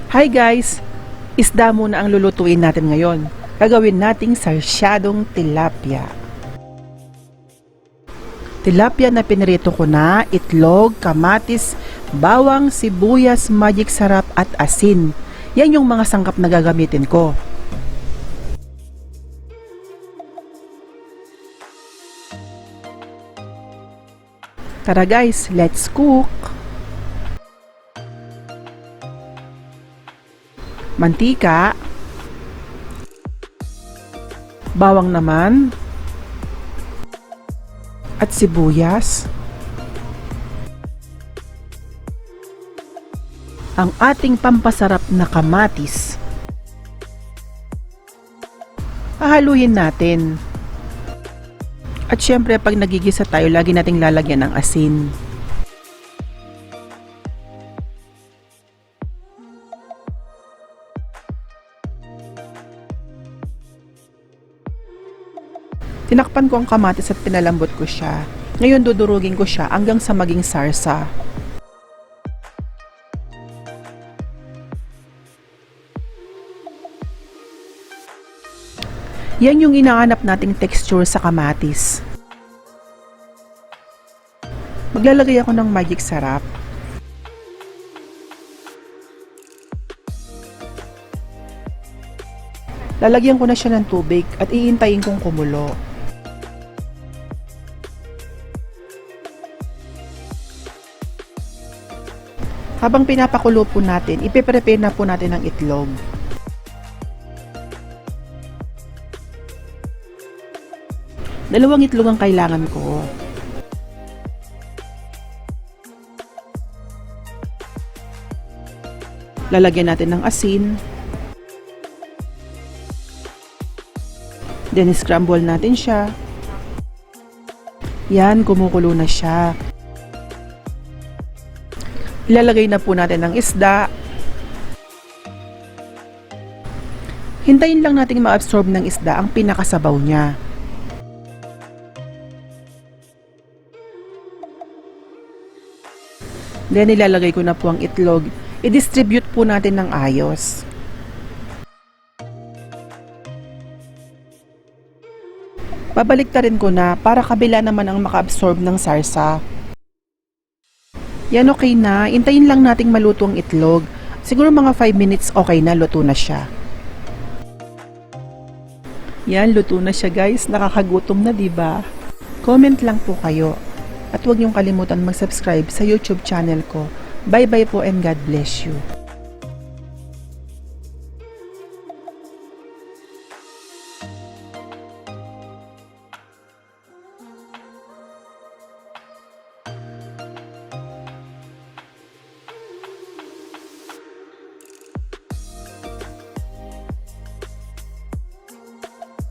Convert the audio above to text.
Hi guys! Isda muna ang lulutuin natin ngayon. Gagawin nating sarsyadong tilapia. Tilapia na pinirito ko na, itlog, kamatis, bawang, sibuyas, magic sarap at asin. Yan yung mga sangkap na gagamitin ko. Tara guys, let's cook! Mantika, bawang naman, at sibuyas. Ang ating pampasarap na kamatis. Hahaluin natin. At syempre pag nagigisa tayo, lagi nating lalagyan ng asin. Tinakpan ko ang kamatis at pinalambot ko siya. Ngayon dudurugin ko siya hanggang sa maging sarsa. Yan yung inaanap nating texture sa kamatis. Maglalagay ako ng magic sarap. Lalagyan ko na siya ng tubig at iintayin kong kumulo. Habang pinapakulo po natin, ipe-prepare na po natin ang itlog. Dalawang itlog ang kailangan ko. Lalagyan natin ng asin. Then scramble natin siya. Yan, kumukulo na siya. Ilalagay na po natin ang isda. Hintayin lang nating ma-absorb ng isda ang pinakasabaw niya. Then ilalagay ko na po ang itlog. I-distribute po natin ng ayos. Babaliktarin ko na para kabila naman ang maka-absorb ng sarsa. Yan, okay na. Intayin lang nating maluto ang itlog. Siguro mga 5 minutes okay na, luto na siya. Yan, luto na siya guys. Nakakagutom na, diba? Comment lang po kayo. At huwag niyong kalimutan mag-subscribe sa YouTube channel ko. Bye-bye po and God bless you.